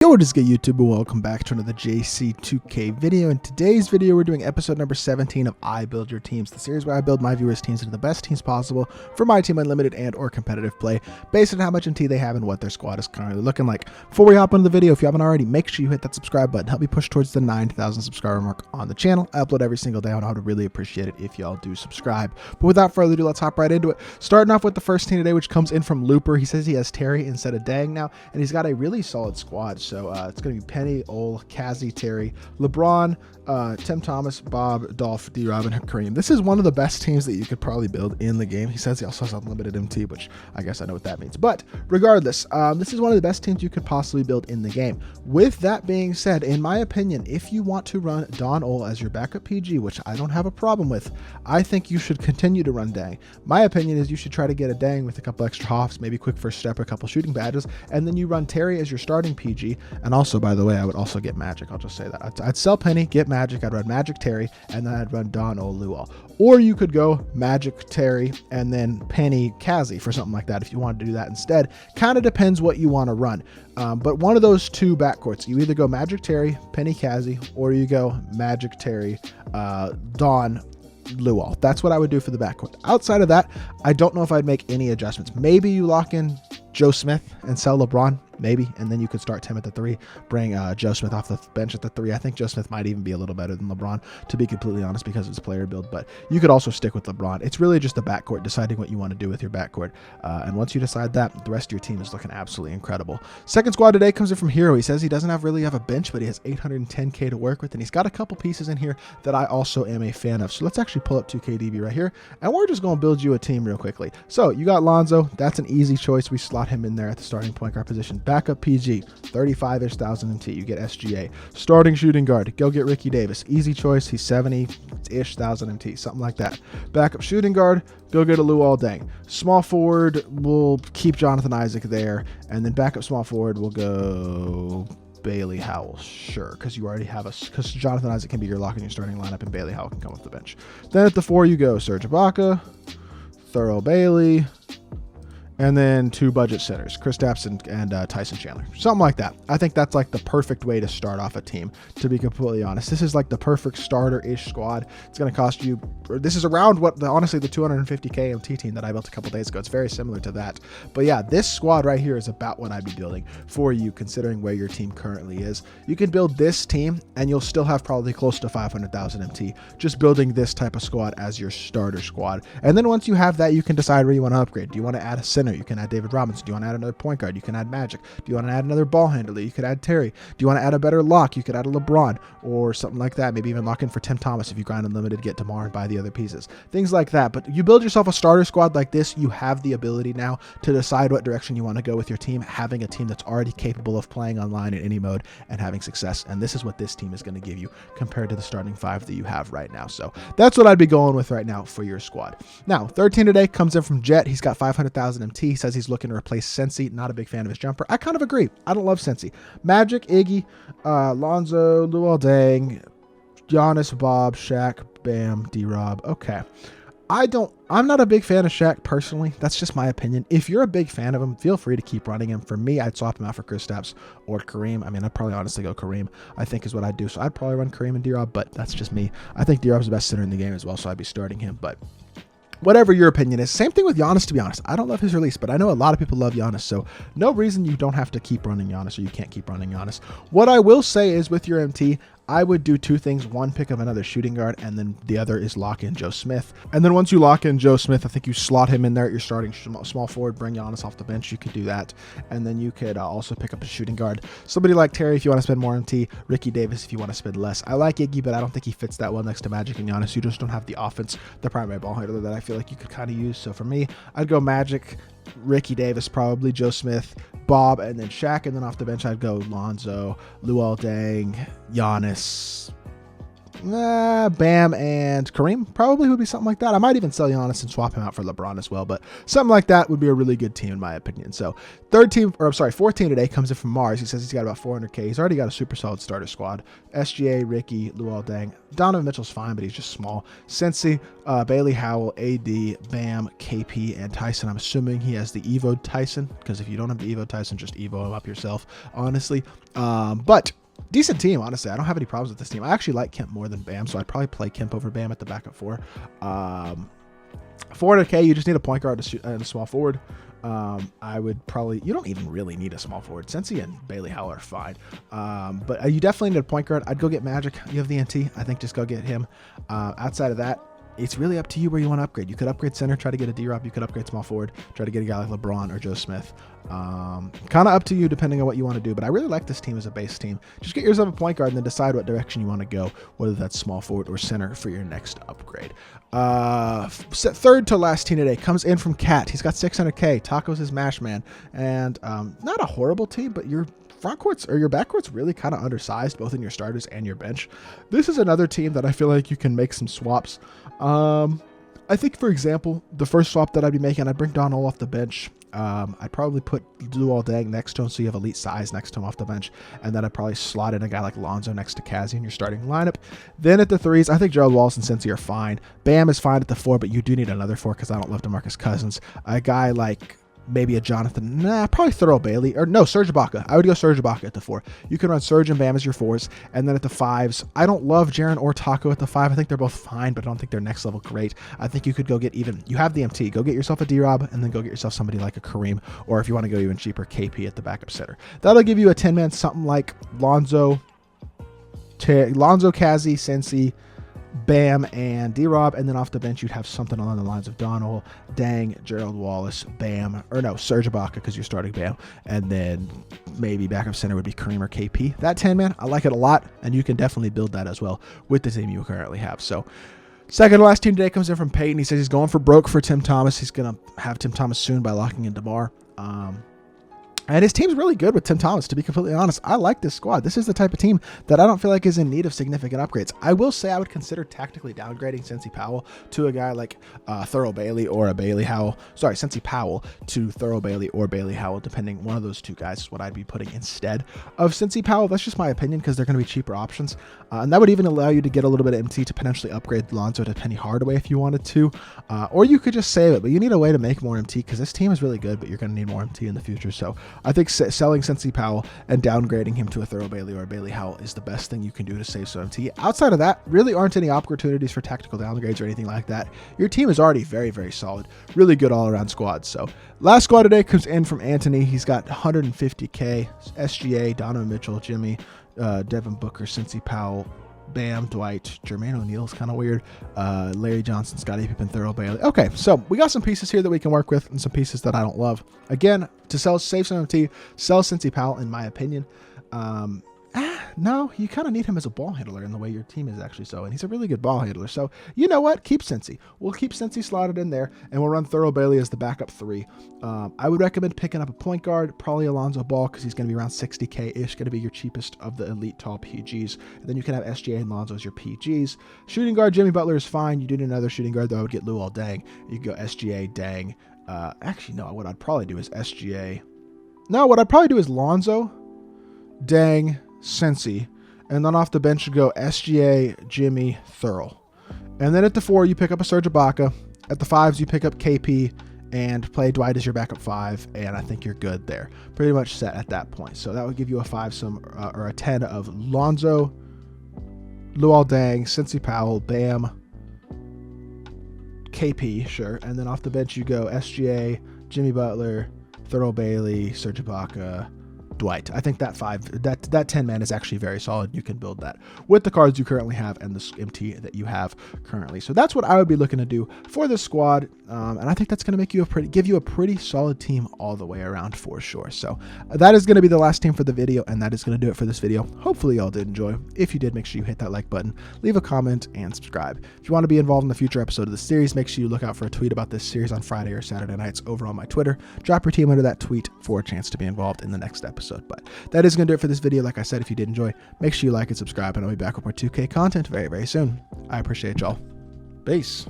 Yo, what is good, YouTube, and welcome back to another JC2K video. In today's video, we're doing episode number 17 of I Build Your Teams, the series where I build my viewers' teams into the best teams possible for my team unlimited and or competitive play, based on how much MT they have and what their squad is currently looking like. Before we hop into the video, if you haven't already, make sure you hit that subscribe button. Help me push towards the 9,000 subscriber mark on the channel. I upload every single day, and I would really appreciate it if y'all do subscribe. But without further ado, let's hop right into it. Starting off with the first team today, which comes in from Looper. He says he has Terry instead of Dang now, and he's got a really solid squad. So it's going to be Penny, Ol, Kazi, Terry, LeBron, Tim Thomas, Bob, Dolph, D-Rob, and Kareem. This is one of the best teams that you could probably build in the game. He says he also has unlimited MT, which I guess I know what that means. But regardless, this is one of the best teams you could possibly build in the game. With that being said, in my opinion, if you want to run Don Ol as your backup PG, which I don't have a problem with, I think you should continue to run Dang. My opinion is you should try to get a Dang with a couple extra hops, maybe quick first step, a couple shooting badges, and then you run Terry as your starting PG. And also, by the way, I would also get Magic. I'll just say that. I'd sell Penny, get Magic, I'd run Magic Terry, and then I'd run Don Ol Luol. Or you could go Magic Terry and then Penny Kazi for something like that if you wanted to do that instead. Kind of depends what you want to run. But one of those two backcourts, you either go Magic Terry, Penny Kazi, or you go Magic Terry, Don Luol. That's what I would do for the backcourt. Outside of that, I don't know if I'd make any adjustments. Maybe you lock in Joe Smith and sell LeBron, maybe, and then you could start Tim at the 3, bring Joe Smith off the bench at the 3. I think Joe Smith might even be a little better than LeBron, to be completely honest, because of his player build, but you could also stick with LeBron. It's really just the backcourt, deciding what you want to do with your backcourt, and once you decide that, the rest of your team is looking absolutely incredible. Second squad today comes in from Hero. He says he doesn't really have a bench, but he has 810k to work with, and he's got a couple pieces in here that I also am a fan of. So let's actually pull up 2KDB right here, and we're just going to build you a team real quickly. So you got Lonzo. That's an easy choice. We slot him in there at the starting point guard position. Backup PG, 35-ish thousand MT. You get SGA. Starting shooting guard, go get Ricky Davis. Easy choice. He's 70-ish thousand MT, something like that. Backup shooting guard, go get a Luol Deng. Small forward, we'll keep Jonathan Isaac there, and then backup small forward, we'll go Bailey Howell, sure, because you already have because Jonathan Isaac can be your lock in your starting lineup, and Bailey Howell can come off the bench. Then at the 4, you go Serge Ibaka, Thurl Bailey, and then 2 budget centers, Kristaps and Tyson Chandler. Something like that. I think that's like the perfect way to start off a team, to be completely honest. This is like the perfect starter-ish squad. It's going to cost you, this is around what, honestly, the 250k MT team that I built a couple days ago. It's very similar to that. But yeah, this squad right here is about what I'd be building for you, considering where your team currently is. You can build this team, and you'll still have probably close to 500,000 MT, just building this type of squad as your starter squad. And then once you have that, you can decide where you want to upgrade. Do you want to add a center? You can add David Robinson. Do you want to add another point guard? You can add Magic. Do you want to add another ball handler? You could add Terry. Do you want to add a better lock? You could add a LeBron or something like that. Maybe even lock in for Tim Thomas if you grind unlimited, get DeMar and buy the other pieces. Things like that. But you build yourself a starter squad like this, you have the ability now to decide what direction you want to go with your team, having a team that's already capable of playing online in any mode and having success. And this is what this team is going to give you compared to the starting 5 that you have right now. So that's what I'd be going with right now for your squad. Now, third team today comes in from Jet. He's got 500,000 MT. He says he's looking to replace Sensi. Not a big fan of his jumper. I kind of agree. I don't love Sensi. Magic, Iggy, Lonzo, Luol Deng, Giannis, Bob, Shaq, Bam, D-Rob. Okay. I'm not a big fan of Shaq personally. That's just my opinion. If you're a big fan of him, feel free to keep running him. For me, I'd swap him out for Kristaps or Kareem. I mean, I'd probably honestly go Kareem, I think is what I'd do. So I'd probably run Kareem and D-Rob, but that's just me. I think D-Rob's the best center in the game as well, so I'd be starting him, but whatever your opinion is. Same thing with Giannis, to be honest. I don't love his release, but I know a lot of people love Giannis, so no reason you don't have to keep running Giannis or you can't keep running Giannis. What I will say is with your MT, I would do 2 things. One, pick up another shooting guard, and then the other is lock in Joe Smith. And then once you lock in Joe Smith, I think you slot him in there at your starting small forward, bring Giannis off the bench. You could do that. And then you could also pick up a shooting guard. Somebody like Terry if you want to spend more MT, Ricky Davis if you want to spend less. I like Iggy, but I don't think he fits that well next to Magic and Giannis. You just don't have the offense, the primary ball handler that I feel like you could kind of use. So for me, I'd go Magic, Ricky Davis, probably Joe Smith, Bob, and then Shaq, and then off the bench I'd go Lonzo, Luol Deng, Giannis, Bam and Kareem probably would be something like that. I might even sell Giannis and swap him out for LeBron as well, but something like that would be a really good team in my opinion. So fourth team today comes in from Mars. He says he's got about 400K. He's already got a super solid starter squad. SGA, Ricky, Luol Deng. Donovan Mitchell's fine, but he's just small. Cincy, Bailey Howell, AD, Bam, KP, and Tyson. I'm assuming he has the Evo Tyson, because if you don't have the Evo Tyson, just Evo him up yourself, honestly. But decent team, honestly. I don't have any problems with this team. I actually like Kemp more than Bam, so I'd probably play Kemp over Bam at the backup 4. 400K, you just need a point guard and a small forward. I would probably, you don't even really need a small forward. Cincy and Bailey Howell are fine. But you definitely need a point guard. I'd go get Magic. You have the NT. I think just go get him. Outside of that, it's really up to you where you want to upgrade. You could upgrade center, try to get a D-Rob. You could upgrade small forward, try to get a guy like LeBron or Joe Smith. Kind of up to you depending on what you want to do, but I really like this team as a base team. Just get yourself a point guard and then decide what direction you want to go, whether that's small forward or center for your next upgrade. Third to last team today comes in from Cat. He's got 600K. Taco's his mash man, and not a horrible team, but your front courts or your back court's really kind of undersized, both in your starters and your bench. This is another team that I feel like you can make some swaps. I think, for example, the first swap that I'd be making, I'd bring Donald off the bench. I'd probably put Luol Deng next to him so you have elite size next to him off the bench, and then I'd probably slot in a guy like Lonzo next to Kazi in your starting lineup. Then at the threes, I think Gerald Wallace and Cincy are fine. Bam is fine at the 4, but you do need another 4 because I don't love DeMarcus Cousins. A guy like maybe a Jonathan, probably Thurl Bailey, or no, Serge Ibaka. I would go Serge Ibaka at the 4. You can run Serge and Bam as your 4s, and then at the 5s, I don't love Jaren or Taco at the 5. I think they're both fine, but I don't think they're next level great. I think you could go get you have the MT, go get yourself a D-Rob, and then go get yourself somebody like a Kareem, or if you want to go even cheaper, KP at the backup center. That'll give you a 10-man, something like Lonzo, Kazi, Cincy, Bam, and D-Rob, and then off the bench you'd have something along the lines of Donald, Deng, Gerald Wallace, Bam, or no, Serge Ibaka because you're starting Bam, and then maybe backup center would be Kareem or KP. That 10-man, I like it a lot, and you can definitely build that as well with the team you currently have. So second to last team today comes in from Peyton. He says he's going for broke for Tim Thomas. He's going to have Tim Thomas soon by locking in DeMar. And his team's really good with Tim Thomas, to be completely honest. I like this squad. This is the type of team that I don't feel like is in need of significant upgrades. I will say I would consider tactically downgrading Cincy Powell to a guy like Thurl Bailey or a Bailey Howell. Sorry, Cincy Powell to Thurl Bailey or Bailey Howell, depending. One of those two guys is what I'd be putting instead of Cincy Powell. That's just my opinion because they're going to be cheaper options. And that would even allow you to get a little bit of MT to potentially upgrade Lonzo to Penny Hardaway if you wanted to. Or you could just save it, but you need a way to make more MT because this team is really good, but you're going to need more MT in the future. So I think selling Cincy Powell and downgrading him to a Thurl Bailey or a Bailey Howell is the best thing you can do to save some MT. Outside of that, really aren't any opportunities for tactical downgrades or anything like that. Your team is already very, very solid. Really good all-around squad. So last squad today comes in from Anthony. He's got 150K, SGA, Donovan Mitchell, Jimmy, Devin Booker, Cincy Powell, Bam, Dwight, Jermaine O'Neal's kind of weird, Larry Johnson, Scottie Pippen, Thurl Bailey. Okay, so we got some pieces here that we can work with and some pieces that I don't love. Again, to save some MT, sell Cincy Powell, in my opinion. No, you kind of need him as a ball handler in the way your team is actually so, and he's a really good ball handler. So you know what? Keep Cincy. We'll keep Cincy slotted in there, and we'll run Thurl Bailey as the backup 3. I would recommend picking up a point guard, probably Alonzo Ball, because he's going to be around 60K-ish, going to be your cheapest of the elite tall PGs. And then you can have SGA and Lonzo as your PGs. Shooting guard, Jimmy Butler is fine. You do need another shooting guard, though. I would get Luol Deng. You can go SGA, Deng. Actually, no, what I'd probably do is SGA. No, what I'd probably do is Lonzo, Deng, Cincy, and then off the bench you go SGA, Jimmy, Thurl. And then at the 4 you pick up a Serge Ibaka. At the 5s you pick up KP and play Dwight as your backup 5, and I think you're good there. Pretty much set at that point. So that would give you a 5 or a 10 of Lonzo, Luol Deng, Cincy Powell, Bam, KP, sure. And then off the bench you go SGA, Jimmy Butler, Thurl Bailey, Serge Ibaka, Dwight. I think that 10-man is actually very solid. You can build that with the cards you currently have and the MT that you have currently. So that's what I would be looking to do for this squad, and I think that's going to make you give you a pretty solid team all the way around for sure. So that is going to be the last team for the video, and that is going to do it for this video. Hopefully y'all did enjoy. If you did, make sure you hit that like button, leave a comment, and subscribe. If you want to be involved in the future episode of the series, make sure you look out for a tweet about this series on Friday or Saturday nights over on my Twitter. Drop your team under that tweet for a chance to be involved in the next episode. episode. But that is going to do it for this video. Like I said, if you did enjoy, make sure you like and subscribe, and I'll be back with more 2K content very, very soon. I appreciate y'all. Peace.